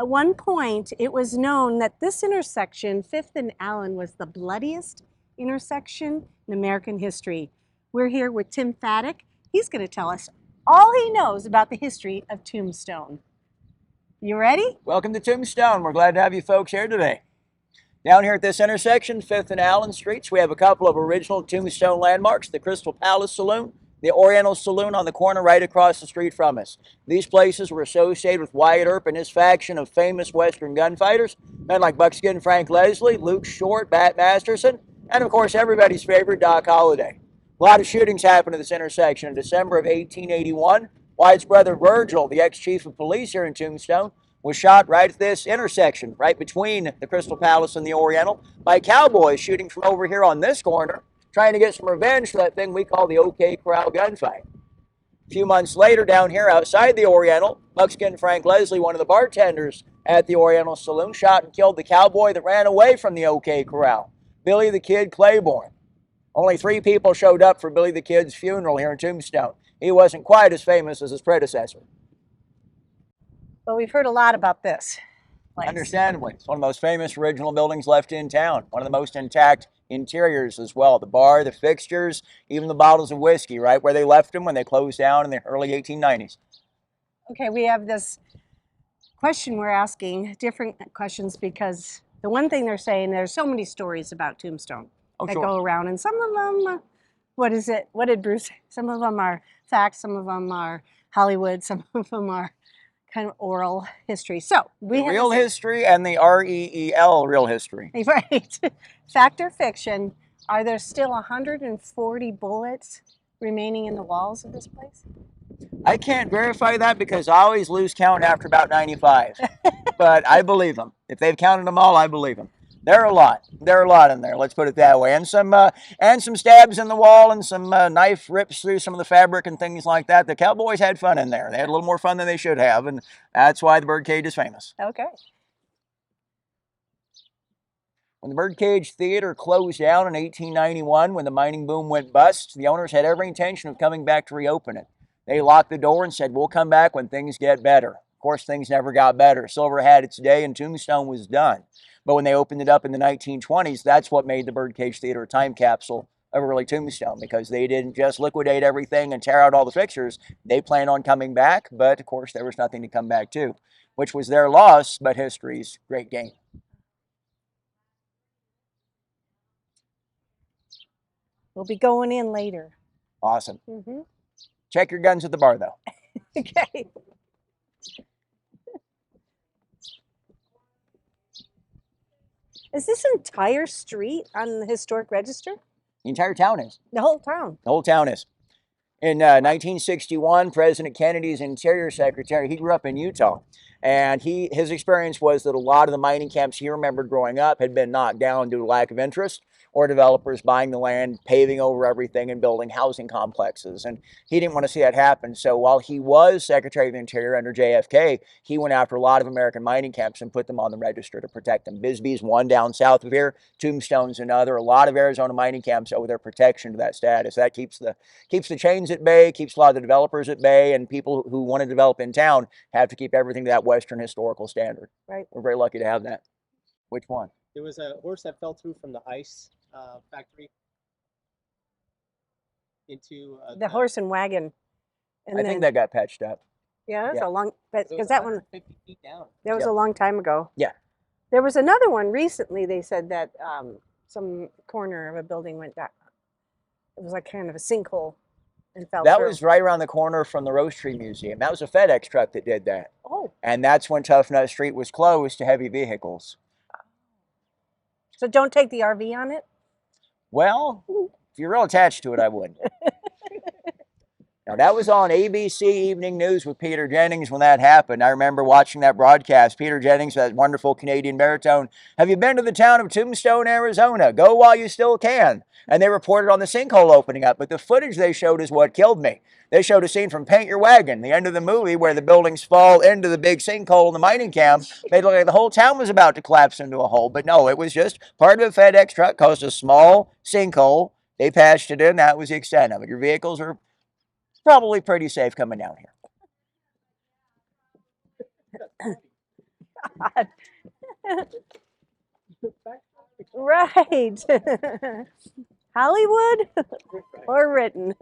At one point, it was known that this intersection, 5th and Allen, was the bloodiest intersection in American history. We're here with Tim Fattig. He's going to tell us all he knows about the history of Tombstone. You ready? Welcome to Tombstone. We're glad to have you folks here today. Down here at this intersection, 5th and Allen Streets, we have a couple of original Tombstone landmarks, the Crystal Palace Saloon, the Oriental Saloon on the corner right across the street from us. These places were associated with Wyatt Earp and his faction of famous Western gunfighters, men like Buckskin Frank Leslie, Luke Short, Bat Masterson, and of course everybody's favorite Doc Holliday. A lot of shootings happened at this intersection. In December of 1881, Wyatt's brother Virgil, the ex-chief of police here in Tombstone, was shot right at this intersection, right between the Crystal Palace and the Oriental, by cowboys shooting from over here on this corner, trying to get some revenge for that thing we call the OK Corral gunfight. A few months later, down here outside the Oriental, Buckskin Frank Leslie, one of the bartenders at the Oriental Saloon, shot and killed the cowboy that ran away from the OK Corral, Billy the Kid Claiborne. Only 3 people showed up for Billy the Kid's funeral here in Tombstone. He wasn't quite as famous as his predecessor. Well, we've heard a lot about this place. Understandably. It's one of the most famous original buildings left in town. One of the most intact interiors as well. The bar, the fixtures, even the bottles of whiskey, right where they left them when they closed down in the early 1890s. Okay, we have this question we're asking, different questions, because the one thing they're saying, there's so many stories about Tombstone that go around, and some of them, what is it? What did Bruce say? Some of them are facts, some of them are Hollywood, some of them are kind of oral history. So we have real history and the REEL real history. Right. Fact or fiction, are there still 140 bullets remaining in the walls of this place? I can't verify that because I always lose count after about 95. But I believe them. If they've counted them all, I believe them. There are a lot. There are a lot in there. Let's put it that way. And some stabs in the wall and some knife rips through some of the fabric and things like that. The cowboys had fun in there. They had a little more fun than they should have, and that's why the Birdcage is famous. Okay. When the Birdcage Theatre closed down in 1891, when the mining boom went bust, the owners had every intention of coming back to reopen it. They locked the door and said, "We'll come back when things get better." Of course, things never got better. Silver had its day and Tombstone was done. But when they opened it up in the 1920s, that's what made the Birdcage Theatre a time capsule of early Tombstone, because they didn't just liquidate everything and tear out all the fixtures. They planned on coming back, but of course there was nothing to come back to, which was their loss, but history's great gain. We'll be going in later. Awesome. Check your guns at the bar, though. Okay. Is this entire street on the historic register? The entire town is. The whole town? The whole town is. In 1961, President Kennedy's Interior Secretary, he grew up in Utah, and his experience was that a lot of the mining camps he remembered growing up had been knocked down due to lack of interest, or developers buying the land, paving over everything, and building housing complexes. And he didn't want to see that happen. So while he was Secretary of the Interior under JFK, he went after a lot of American mining camps and put them on the register to protect them. Bisbee's one down south of here, Tombstone's another. A lot of Arizona mining camps owe their protection to that status. That keeps the chains at bay, keeps a lot of the developers at bay, and people who want to develop in town have to keep everything to that Western historical standard. Right. We're very lucky to have that. Which one? There was a horse that fell through from the ice factory into the horse and wagon. And I think that got patched up. Yeah, that's a long, because that one, 50 feet down. that was a long time ago. Yeah. There was another one recently, they said that some corner of a building went down. It was like kind of a sinkhole and fell That through. was right around the corner from the Rose Tree Museum. That was a FedEx truck that did that. Oh. And that's when Tough Nut Street was closed to heavy vehicles. So don't take the RV on it? Well, if you're real attached to it, I would. Now, that was on ABC Evening News with Peter Jennings when that happened. I remember watching that broadcast. Peter Jennings, that wonderful Canadian baritone. "Have you been to the town of Tombstone, Arizona? Go while you still can." And they reported on the sinkhole opening up. But the footage they showed is what killed me. They showed a scene from Paint Your Wagon, the end of the movie, where the buildings fall into the big sinkhole in the mining camp. Made it look like the whole town was about to collapse into a hole. But no, it was just part of a FedEx truck caused a small sinkhole. They patched it in. That was the extent of it. Your vehicles are probably pretty safe coming down here. God. Right. Hollywood or written.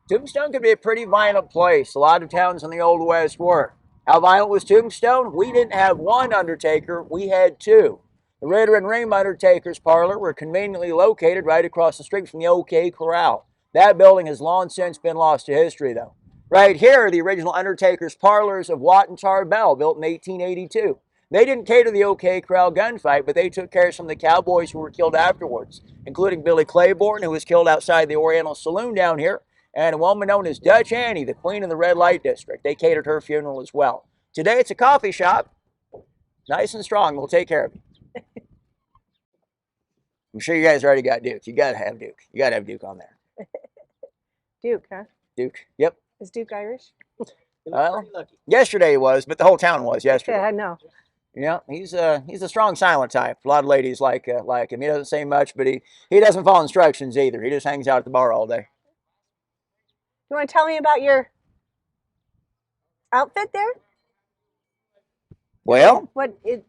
Tombstone could be a pretty violent place. A lot of towns in the Old West were. How violent was Tombstone? We didn't have one Undertaker, we had two. The Ritter and Ream Undertakers Parlor were conveniently located right across the street from the OK Corral. That building has long since been lost to history, though. Right here are the original Undertakers Parlors of Wyatt and Tarbell, built in 1882. They didn't cater the OK Corral gunfight, but they took care of some of the cowboys who were killed afterwards, including Billy Claiborne, who was killed outside the Oriental Saloon down here, and a woman known as Dutch Annie, the queen of the red light district. They catered her funeral as well. Today it's a coffee shop, nice and strong. We'll take care of you. I'm sure you guys already got Duke. You got to have Duke. You got to have Duke on there. Duke, huh? Duke, yep. Is Duke Irish? Well, yesterday he was, but the whole town was yesterday. Yeah, I know. Yeah, he's a strong silent type. A lot of ladies like him. He doesn't say much, but he doesn't follow instructions either. He just hangs out at the bar all day. You want to tell me about your outfit there? Well,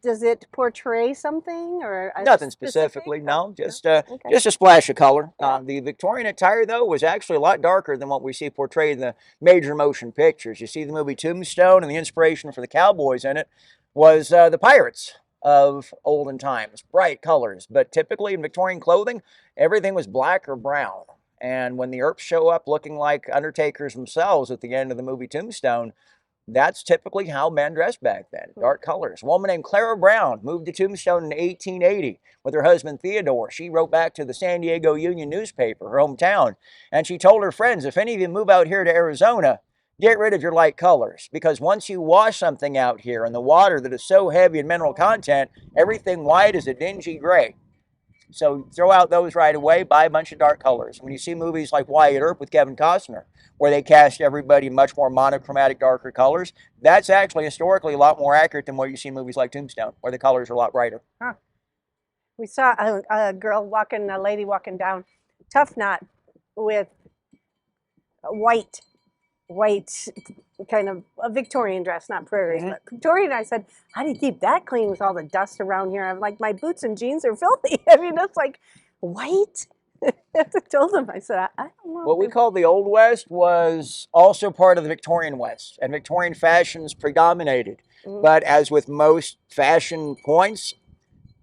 Does it portray something or nothing specifically? No, just okay. just a splash of color. The Victorian attire, though, was actually a lot darker than what we see portrayed in the major motion pictures. You see the movie Tombstone, and the inspiration for the cowboys in it was the pirates of olden times, bright colors. But typically in Victorian clothing, everything was black or brown. And when the Earps show up looking like Undertakers themselves at the end of the movie Tombstone, that's typically how men dressed back then, dark colors. A woman named Clara Brown moved to Tombstone in 1880 with her husband Theodore. She wrote back to the San Diego Union newspaper, her hometown, and she told her friends, if any of you move out here to Arizona, get rid of your light colors, because once you wash something out here in the water that is so heavy in mineral content, everything white is a dingy gray. So throw out those right away, buy a bunch of dark colors. When you see movies like Wyatt Earp with Kevin Costner, where they cast everybody much more monochromatic, darker colors, that's actually historically a lot more accurate than what you see in movies like Tombstone, where the colors are a lot brighter. Huh. We saw a lady walking down Tough Knot with a white kind of a Victorian dress, not prairie, but Victorian. I said, how do you keep that clean with all the dust around here? I'm like, my boots and jeans are filthy. I mean, it's like white. I told them, I said, I don't know. What we call the Old West was also part of the Victorian West, and Victorian fashions predominated. But as with most fashion points,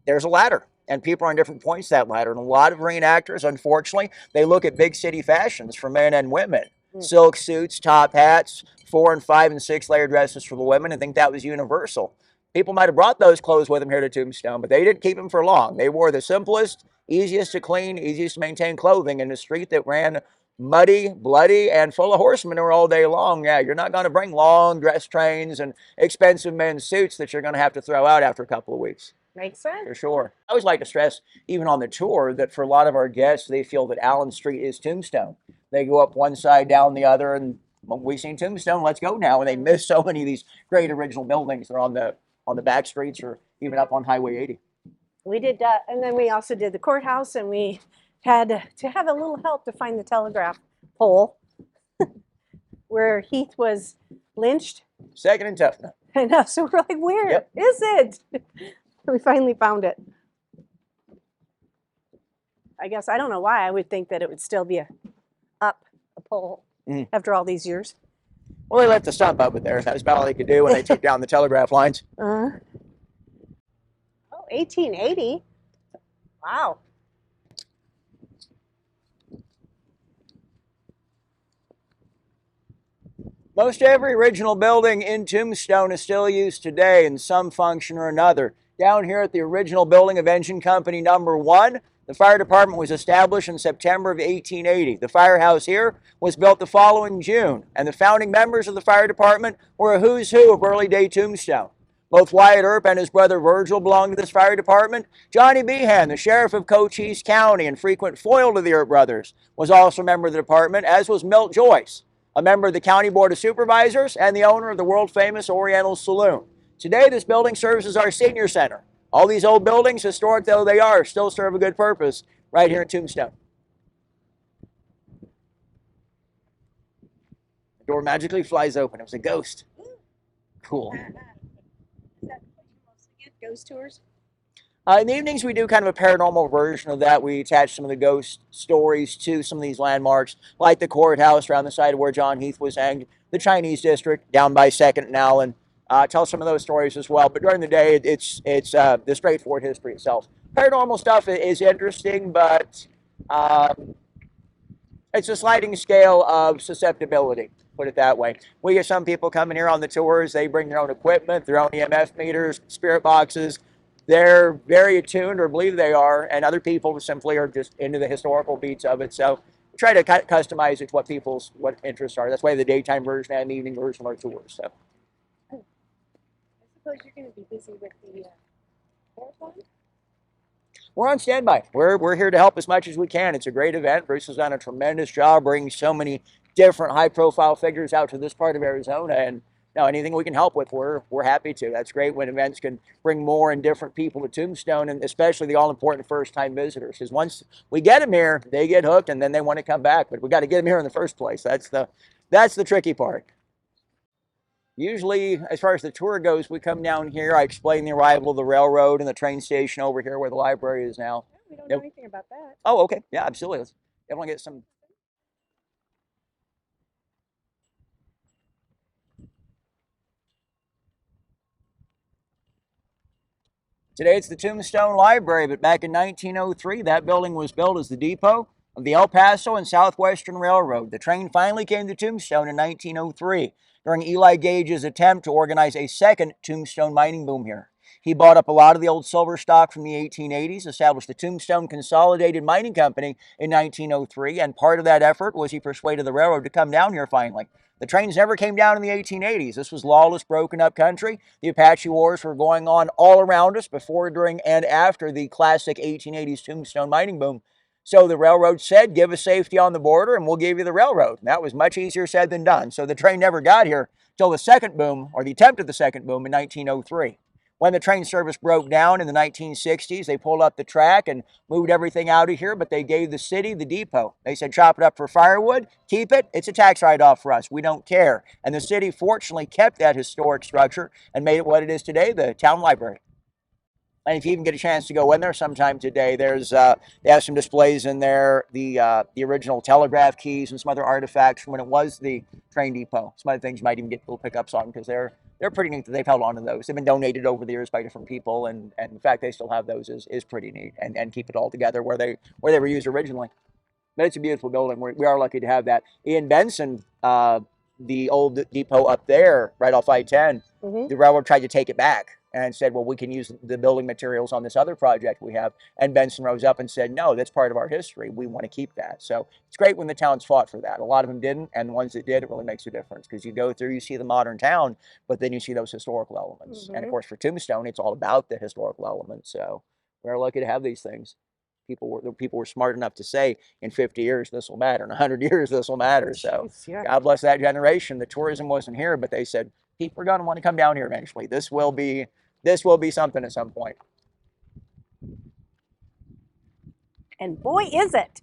there's a ladder, and people are on different points of that ladder. And a lot of reenactors, unfortunately, they look at big city fashions for men and women. Silk suits, top hats, 4 and 5 and 6 layer dresses for the women, and think that was universal. People might have brought those clothes with them here to Tombstone, but they didn't keep them for long. They wore the simplest, easiest to clean, easiest to maintain clothing in a street that ran muddy, bloody, and full of horse manure all day long. Yeah, you're not going to bring long dress trains and expensive men's suits that you're going to have to throw out after a couple of weeks. Makes sense. For sure. I always like to stress, even on the tour, that for a lot of our guests, they feel that Allen Street is Tombstone. They go up one side, down the other, and we've seen Tombstone, let's go now. And they miss so many of these great original buildings that are on the back streets or even up on Highway 80. We did that, and then we also did the courthouse, and we had to have a little help to find the telegraph pole where Heath was lynched. Second and Tough Knot. I know, so we're like, where is it? We finally found it. I guess, I don't know why. I would think that it would still be up a pole after all these years. Well, they left the stump up there. That was about all they could do when they took down the telegraph lines. Oh, 1880? Wow. Most every original building in Tombstone is still used today in some function or another. Down here at the original building of Engine Company Number 1, the fire department was established in September of 1880. The firehouse here was built the following June, and the founding members of the fire department were a who's who of early day Tombstone. Both Wyatt Earp and his brother Virgil belonged to this fire department. Johnny Behan, the sheriff of Cochise County and frequent foil to the Earp brothers, was also a member of the department, as was Milt Joyce, a member of the County Board of Supervisors and the owner of the world-famous Oriental Saloon. Today, this building serves as our senior center. All these old buildings, historic though they are, still serve a good purpose right here at Tombstone. Door magically flies open. It was a ghost. Cool. Is that what you mostly get? Ghost tours? In the evenings, we do kind of a paranormal version of that. We attach some of the ghost stories to some of these landmarks, like the courthouse around the side of where John Heath was hanged, the Chinese district down by 2nd and Allen. Tell some of those stories as well. But during the day, it's the straightforward history itself. Paranormal stuff is interesting, but it's a sliding scale of susceptibility, put it that way. We get some people coming here on the tours. They bring their own equipment, their own EMF meters, spirit boxes. They're very attuned, or believe they are, and other people simply are just into the historical beats of it. So we try to customize it to what interests are. That's why the daytime version and the evening version of our tours. So. I suppose you're going to be busy with the marathon? We're on standby. We're here to help as much as we can. It's a great event. Bruce has done a tremendous job bringing so many different high-profile figures out to this part of Arizona, and anything we can help with, we're happy to. That's great when events can bring more and different people to Tombstone, and especially the all-important first-time visitors. Because once we get them here, they get hooked, and then they want to come back. But we got to get them here in the first place. That's the tricky part. Usually, as far as the tour goes, we come down here. I explain the arrival of the railroad and the train station over here where the library is now. Oh, we don't know anything about that. Oh, okay. Yeah, absolutely. Let's definitely get some. Today it's the Tombstone Library, but back in 1903, that building was built as the depot of the El Paso and Southwestern Railroad. The train finally came to Tombstone in 1903 during Eli Gage's attempt to organize a second Tombstone mining boom here. He bought up a lot of the old silver stock from the 1880s, established the Tombstone Consolidated Mining Company in 1903, and part of that effort was he persuaded the railroad to come down here finally. The trains never came down in the 1880s. This was lawless, broken up country. The Apache Wars were going on all around us before, during, and after the classic 1880s Tombstone mining boom. So the railroad said, give us safety on the border and we'll give you the railroad. And that was much easier said than done. So the train never got here till the second boom, or the attempt of the second boom in 1903. When the train service broke down in the 1960s, they pulled up the track and moved everything out of here, but they gave the city the depot. They said, chop it up for firewood, keep it, it's a tax write-off for us, we don't care. And the city fortunately kept that historic structure and made it what it is today, the town library. And if you even get a chance to go in there sometime today, there's they have some displays in there, the original telegraph keys and some other artifacts from when it was the train depot. Some other things you might even get little pickups on because they're pretty neat that they've held on to those. They've been donated over the years by different people, and the fact they still have those is pretty neat, and keep it all together where they were used originally. But it's a beautiful building. We are lucky to have that. Ian Benson, the old depot up there, right off I-10, the railroad tried to take it back and said, well, we can use the building materials on this other project we have. And Benson rose up and said, no, that's part of our history. We want to keep that. So it's great when the towns fought for that. A lot of them didn't, and the ones that did, it really makes a difference because you go through, you see the modern town, but then you see those historical elements. And of course, for Tombstone, it's all about the historical elements. So we're lucky to have these things. People were smart enough to say, in 50 years, this will matter. In 100 years, this will matter. So God bless that generation. The tourism wasn't here, but they said, people are going to want to come down here eventually. This will be something at some point. And boy, is it.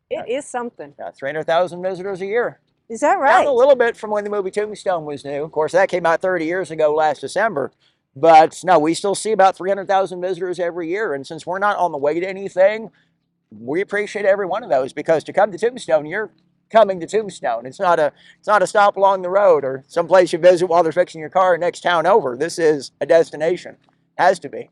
It is something. 300,000 visitors a year. Is that right? Down a little bit from when the movie Tombstone was new. Of course, that came out 30 years ago last December. But no, we still see about 300,000 visitors every year. And since we're not on the way to anything, we appreciate every one of those, because to come to Tombstone, you're coming to Tombstone. It's not a stop along the road or someplace you visit while they're fixing your car next town over. This is a destination. Has to be.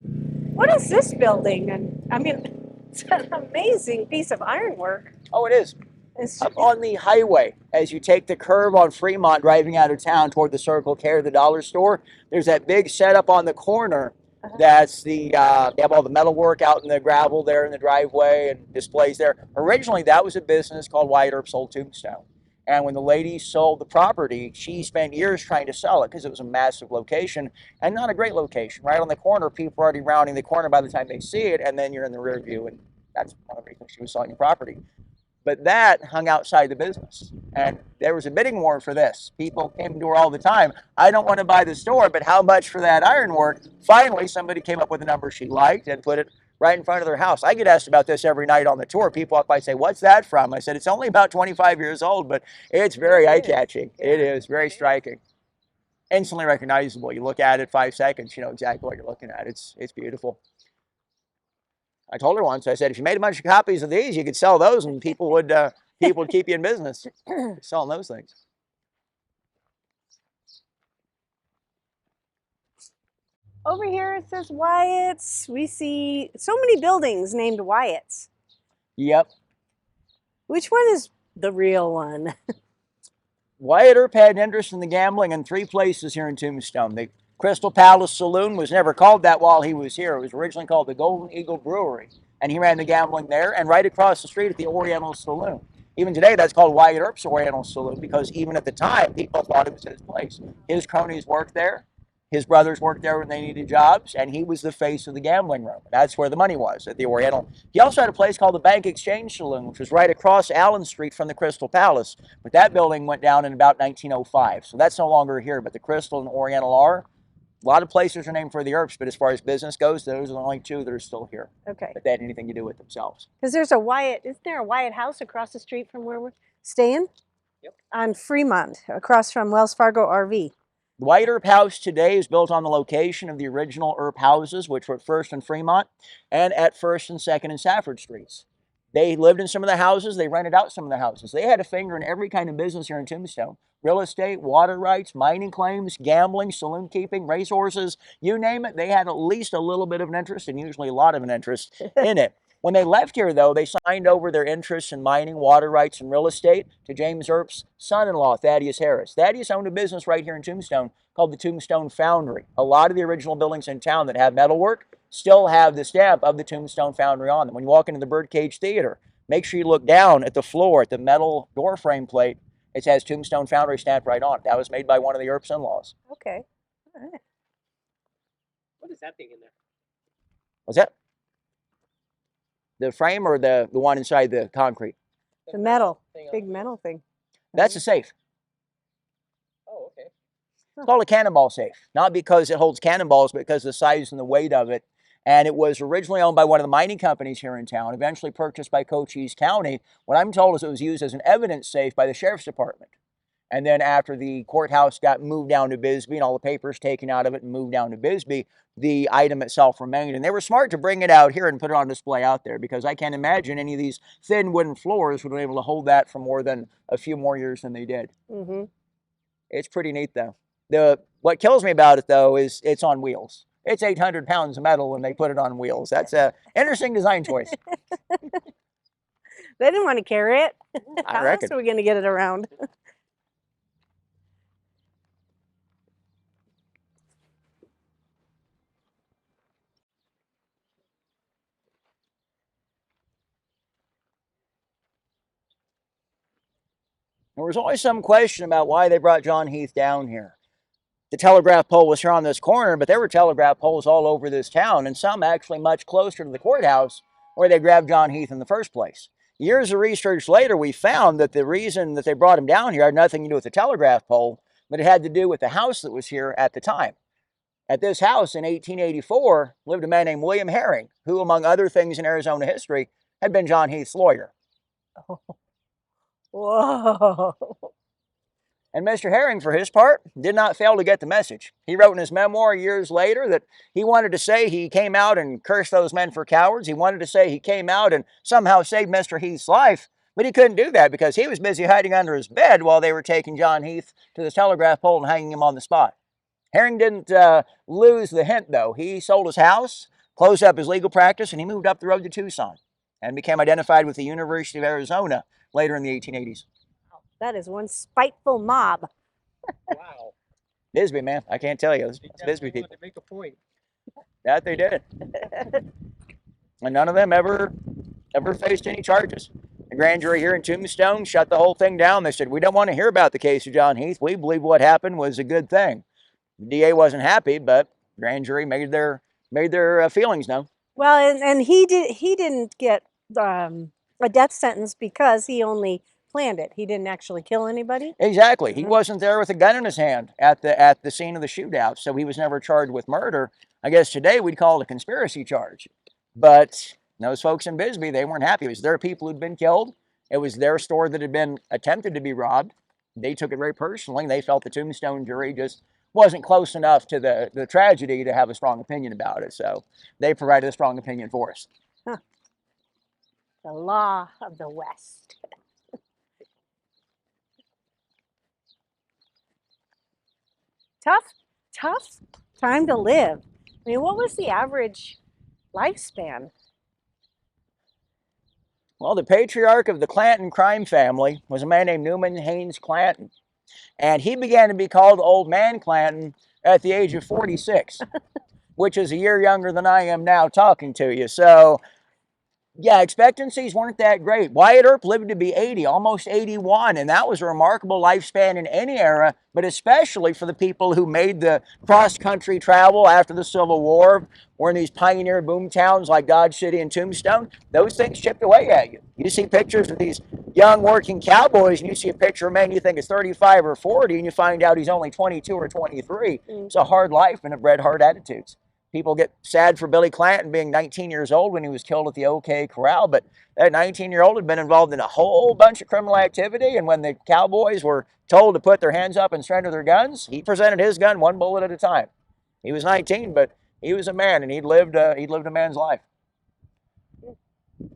What is this building? And I mean, it's an amazing piece of ironwork. Oh, it is. It's Up on the highway, as you take the curve on Fremont driving out of town toward the Circle K, the dollar store, there's that big setup on the corner. That's they have all the metal work out in the gravel there in the driveway and displays there. Originally, that was a business called Wyatt Earp Sold Tombstone. And when the lady sold the property, she spent years trying to sell it because it was a massive location and not a great location. Right on the corner, people are already rounding the corner by the time they see it, and then you're in the rear view, and that's one of the reasons she was selling the property. But that hung outside the business. And there was a bidding war for this. People came to her all the time. I don't want to buy the store, but how much for that ironwork? Finally, somebody came up with a number she liked and put it right in front of their house. I get asked about this every night on the tour. People walk by and say, "What's that from?" I said, "It's only about 25 years old, but it's very eye-catching. Yeah. It is very striking. Instantly recognizable. You look at it 5 seconds, you know exactly what you're looking at. It's beautiful." I told her once, I said, if you made a bunch of copies of these, you could sell those and people would keep you in business selling those things. Over here it says Wyatt's. We see so many buildings named Wyatt's. Yep. Which one is the real one? Wyatt Earp had an interest in the gambling in 3 places here in Tombstone. The Crystal Palace Saloon was never called that while he was here. It was originally called the Golden Eagle Brewery, and he ran the gambling there. And right across the street at the Oriental Saloon. Even today, that's called Wyatt Earp's Oriental Saloon, because even at the time, people thought it was his place. His cronies worked there. His brothers worked there when they needed jobs, and he was the face of the gambling room. That's where the money was, at the Oriental. He also had a place called the Bank Exchange Saloon, which was right across Allen Street from the Crystal Palace. But that building went down in about 1905, so that's no longer here. But the Crystal and Oriental are. A lot of places are named for the Earps, but as far as business goes, those are the only 2 that are still here. Okay. But they had anything to do with themselves. Because there's a Wyatt, isn't there a Wyatt house across the street from where we're staying? Yep. On Fremont, across from Wells Fargo RV. The Wyatt Earp house today is built on the location of the original Earp houses, which were at First and Fremont and at First and Second and Safford Streets. They lived in some of the houses. They rented out some of the houses. They had a finger in every kind of business here in Tombstone. Real estate, water rights, mining claims, gambling, saloon keeping, racehorses, you name it. They had at least a little bit of an interest, and usually a lot of an interest in it. When they left here, though, they signed over their interests in mining, water rights, and real estate to James Earp's son-in-law, Thaddeus Harris. Thaddeus owned a business right here in Tombstone called the Tombstone Foundry. A lot of the original buildings in town that have metalwork still have the stamp of the Tombstone Foundry on them. When you walk into the Birdcage Theatre, make sure you look down at the floor at the metal door frame plate. It has Tombstone Foundry stamped right on it. That was made by one of the Earp's in-laws. Okay. All right. What is that thing in there? What's that? The frame or the one inside the concrete? The metal, thing on big the- metal thing. That's a safe. Oh, okay. It's called a cannonball safe. Not because it holds cannonballs, but because of the size and the weight of it. And it was originally owned by one of the mining companies here in town, eventually purchased by Cochise County. What I'm told is it was used as an evidence safe by the Sheriff's Department. And then after the courthouse got moved down to Bisbee and all the papers taken out of it and moved down to Bisbee, the item itself remained. And they were smart to bring it out here and put it on display out there, because I can't imagine any of these thin wooden floors would have been able to hold that for more than a few more years than they did. Mm-hmm. It's pretty neat, though. What kills me about it, though, is it's on wheels. It's 800 pounds of metal when they put it on wheels. That's an interesting design choice. They didn't want to carry it. I How reckon. else are we going to get it around? There was always some question about why they brought John Heath down here. The telegraph pole was here on this corner, but there were telegraph poles all over this town, and some actually much closer to the courthouse where they grabbed John Heath in the first place. Years of research later, we found that the reason that they brought him down here had nothing to do with the telegraph pole, but it had to do with the house that was here at the time. At this house in 1884 lived a man named William Herring, who, among other things in Arizona history, had been John Heath's lawyer. Whoa. And Mr. Herring, for his part, did not fail to get the message. He wrote in his memoir years later that he wanted to say he came out and cursed those men for cowards. He wanted to say he came out and somehow saved Mr. Heath's life, but he couldn't do that because he was busy hiding under his bed while they were taking John Heath to the telegraph pole and hanging him on the spot. Herring didn't lose the hint, though. He sold his house, closed up his legal practice, and he moved up the road to Tucson and became identified with the University of Arizona later in the 1880s. That is one spiteful mob. Wow. Bisbee, man, I can't tell you. It's They Bisbee definitely people. wanted to make a point. That they did. And none of them ever faced any charges. The grand jury here in Tombstone shut the whole thing down. They said, we don't want to hear about the case of John Heath. We believe what happened was a good thing. The DA wasn't happy, but the grand jury made their feelings known. Well, and he didn't get a death sentence because he only planned it. He didn't actually kill anybody. Exactly. He wasn't there with a gun in his hand at the scene of the shootout, so he was never charged with murder. I guess today we'd call it a conspiracy charge. But those folks in Bisbee, they weren't happy. It was their people who'd been killed. It was their store that had been attempted to be robbed. They took it very personally. They felt the Tombstone jury just wasn't close enough to the tragedy to have a strong opinion about it. So they provided a strong opinion for us. Huh. The law of the West. Tough time to live. I mean, what was the average lifespan? Well, the patriarch of the Clanton crime family was a man named Newman Haynes Clanton. And he began to be called Old Man Clanton at the age of 46, which is a year younger than I am now talking to you. So, yeah, expectancies weren't that great. Wyatt Earp lived to be 80, almost 81, and that was a remarkable lifespan in any era, but especially for the people who made the cross-country travel after the Civil War, were in these pioneer boom towns like Dodge City and Tombstone. Those things chipped away at you. You see pictures of these young working cowboys, and you see a picture of a man you think is 35 or 40, and you find out he's only 22 or 23. It's a hard life, and it bred hard attitudes. People get sad for Billy Clanton being 19 years old when he was killed at the OK Corral, but that 19-year-old had been involved in a whole bunch of criminal activity, and when the cowboys were told to put their hands up and surrender their guns, he presented his gun one bullet at a time. He was 19, but he was a man, and he'd lived a man's life.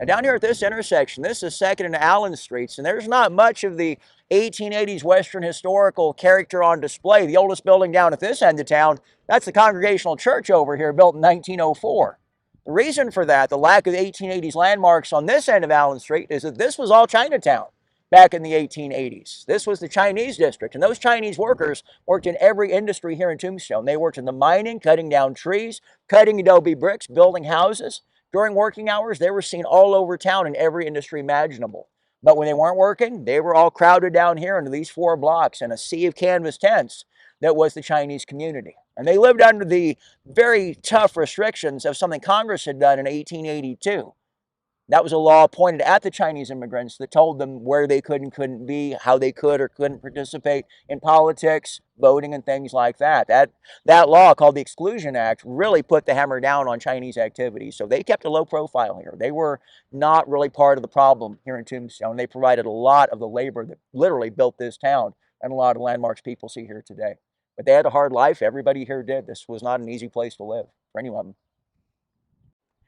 And down here at this intersection, this is 2nd and Allen Streets, and there's not much of the 1880s Western historical character on display. The oldest building down at this end of town, that's the Congregational Church over here, built in 1904. The reason for that, the lack of 1880s landmarks on this end of Allen Street, is that this was all Chinatown back in the 1880s. This was the Chinese district, and those Chinese workers worked in every industry here in Tombstone. They worked in the mining, cutting down trees, cutting adobe bricks, building houses. During working hours, they were seen all over town in every industry imaginable. But when they weren't working, they were all crowded down here into these 4 blocks in a sea of canvas tents that was the Chinese community. And they lived under the very tough restrictions of something Congress had done in 1882. That was a law pointed at the Chinese immigrants that told them where they could and couldn't be, how they could or couldn't participate in politics, voting, and things like that. That law, called the Exclusion Act, really put the hammer down on Chinese activities. So they kept a low profile here. They were not really part of the problem here in Tombstone. They provided a lot of the labor that literally built this town and a lot of the landmarks people see here today. But they had a hard life. Everybody here did. This was not an easy place to live for any of them.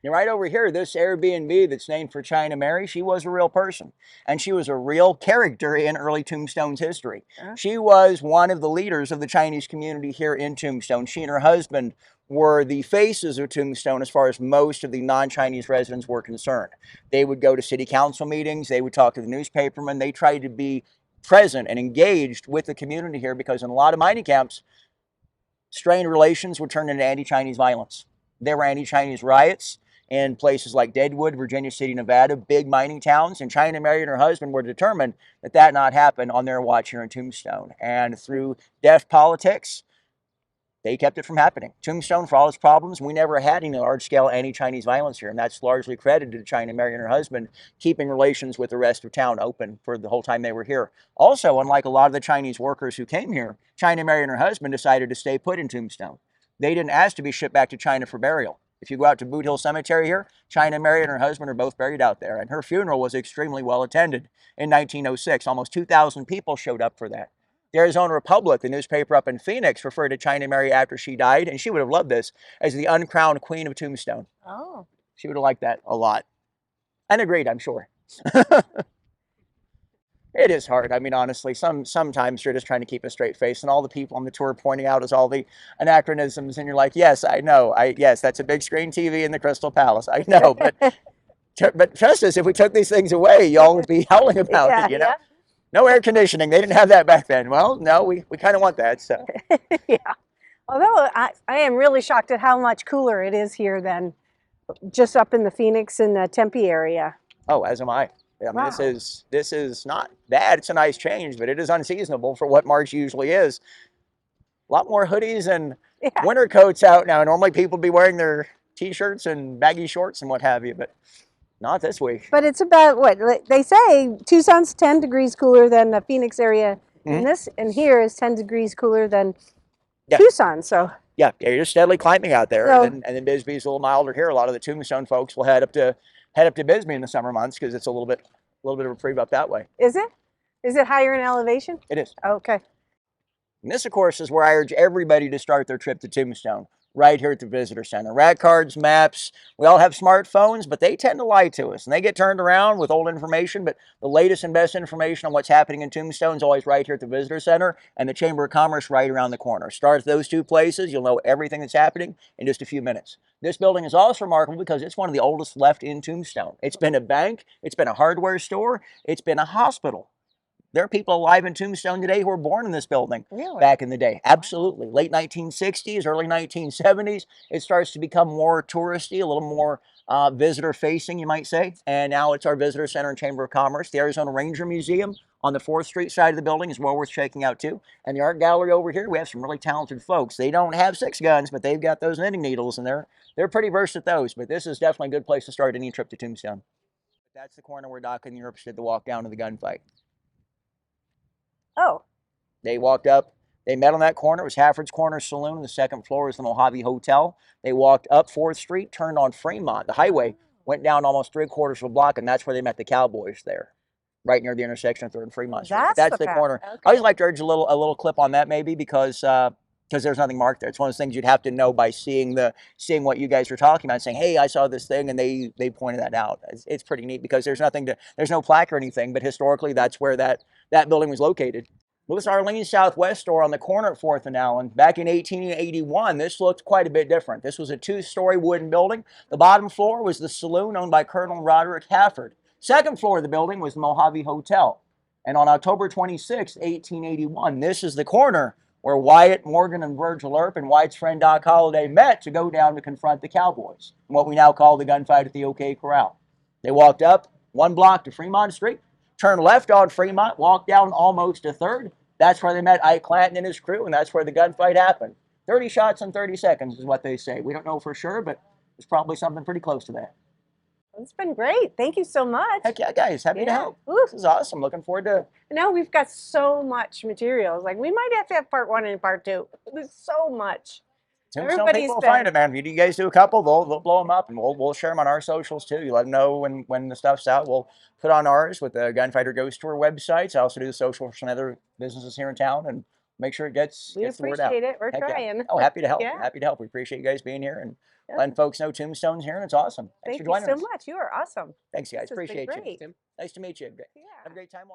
And right over here, this Airbnb that's named for China Mary, she was a real person. And she was a real character in early Tombstone's history. She was one of the leaders of the Chinese community here in Tombstone. She and her husband were the faces of Tombstone as far as most of the non-Chinese residents were concerned. They would go to city council meetings. They would talk to the newspapermen. They tried to be present and engaged with the community here because in a lot of mining camps, strained relations would turn into anti-Chinese violence. There were anti-Chinese riots in places like Deadwood, Virginia City, Nevada, big mining towns, and China Mary and her husband were determined that that not happen on their watch here in Tombstone. And through deft politics, they kept it from happening. Tombstone, for all its problems, we never had any large-scale anti-Chinese violence here, and that's largely credited to China Mary and her husband keeping relations with the rest of town open for the whole time they were here. Also, unlike a lot of the Chinese workers who came here, China Mary and her husband decided to stay put in Tombstone. They didn't ask to be shipped back to China for burial. If you go out to Boot Hill Cemetery here, China Mary and her husband are both buried out there, and her funeral was extremely well attended in 1906. Almost 2,000 people showed up for that. The Arizona Republic, the newspaper up in Phoenix, referred to China Mary after she died, and she would have loved this, as the uncrowned queen of Tombstone. Oh. She would have liked that a lot. And agreed, I'm sure. It is hard. I mean, honestly, sometimes you're just trying to keep a straight face, and all the people on the tour pointing out is all the anachronisms, and you're like, yes, I know. Yes, that's a big screen TV in the Crystal Palace. I know, but trust us, if we took these things away, y'all would be howling about it, you know? Yeah. No air conditioning. They didn't have that back then. Well, no, we kind of want that. So. Yeah. Although I am really shocked at how much cooler it is here than just up in the Phoenix and Tempe area. Oh, as am I. I mean, wow. This is not bad. It's a nice change, but it is unseasonable for what March usually is. A lot more hoodies and winter coats out now. Normally people be wearing their t-shirts and baggy shorts and what have you, but not this week. But it's about what they say. Tucson's 10 degrees cooler than the Phoenix area, and here is 10 degrees cooler than Tucson. So Yeah, you're just steadily climbing out there, So- and then Bisbee's a little milder here. A lot of the Tombstone folks will head up to Bisbee in the summer months because it's a little bit of a reprieve up that way. Is it? Is it higher in elevation? It is. Okay. And this, of course, is where I urge everybody to start their trip to Tombstone, right here at the Visitor Center. Rat cards, maps, we all have smartphones, but they tend to lie to us, and they get turned around with old information, but the latest and best information on what's happening in Tombstone is always right here at the Visitor Center, and the Chamber of Commerce right around the corner. Start at those two places, you'll know everything that's happening in just a few minutes. This building is also remarkable because it's one of the oldest left in Tombstone. It's been a bank, it's been a hardware store, it's been a hospital. There are people alive in Tombstone today who were born in this building back in the day. Absolutely. Late 1960s, early 1970s, it starts to become more touristy, a little more visitor-facing, you might say. And now it's our Visitor Center and Chamber of Commerce. The Arizona Ranger Museum on the 4th Street side of the building is well worth checking out, too. And the art gallery over here, we have some really talented folks. They don't have 6 guns, but they've got those knitting needles, and they're pretty versed at those. But this is definitely a good place to start any trip to Tombstone. That's the corner where Doc and Europe did the walk down to the gunfight. Oh. They walked up. They met on that corner. It was Hafford's Corner Saloon. The 2nd floor is the Mojave Hotel. They walked up 4th Street, turned on Fremont, the highway, went down almost 3/4 of a block, and that's where they met the Cowboys there, right near the intersection of 3rd and Fremont Street. That's the corner. Okay. I always like to urge a little clip on that maybe because there's nothing marked there. It's one of those things you'd have to know by seeing what you guys were talking about, saying, "Hey, I saw this thing," and they pointed that out. It's pretty neat because there's no plaque or anything, but historically that's where that building was located. Well, this is Arlene's Southwest store on the corner at 4th and Allen. Back in 1881, this looked quite a bit different. This was a 2-story wooden building. The bottom floor was the saloon owned by Colonel Roderick Hafford. 2nd floor of the building was the Mojave Hotel. And on October 26, 1881, this is the corner where Wyatt, Morgan, and Virgil Earp and Wyatt's friend Doc Holliday met to go down to confront the Cowboys, what we now call the gunfight at the OK Corral. They walked up 1 block to Fremont Street, turned left on Fremont, walked down almost to 3rd. That's where they met Ike Clanton and his crew, and that's where the gunfight happened. 30 shots in 30 seconds is what they say. We don't know for sure, but it's probably something pretty close to that. It's been great. Thank you so much. Heck yeah, guys. Happy to help. Ooh. This is awesome. Looking forward to... Now we've got so much materials. Like, we might have to have part 1 and part 2. There's so much. Tombstone people will find it, man. If you guys do a couple, they'll blow them up, and we'll share them on our socials too. You let them know when the stuff's out. We'll put on ours with the Gunfight or Ghost Tour websites. I also do the social for some other businesses here in town, and make sure it gets the word out. We appreciate it. We're Heck trying. Yeah. Oh, happy to help. Yeah. Happy to help. We appreciate you guys being here and letting folks know Tombstone's here, and it's awesome. Thanks for joining us. Thank you so much. You are awesome. Thanks, guys. This has been Appreciate you. great. Tim. Nice to meet you. Yeah. Have a great time while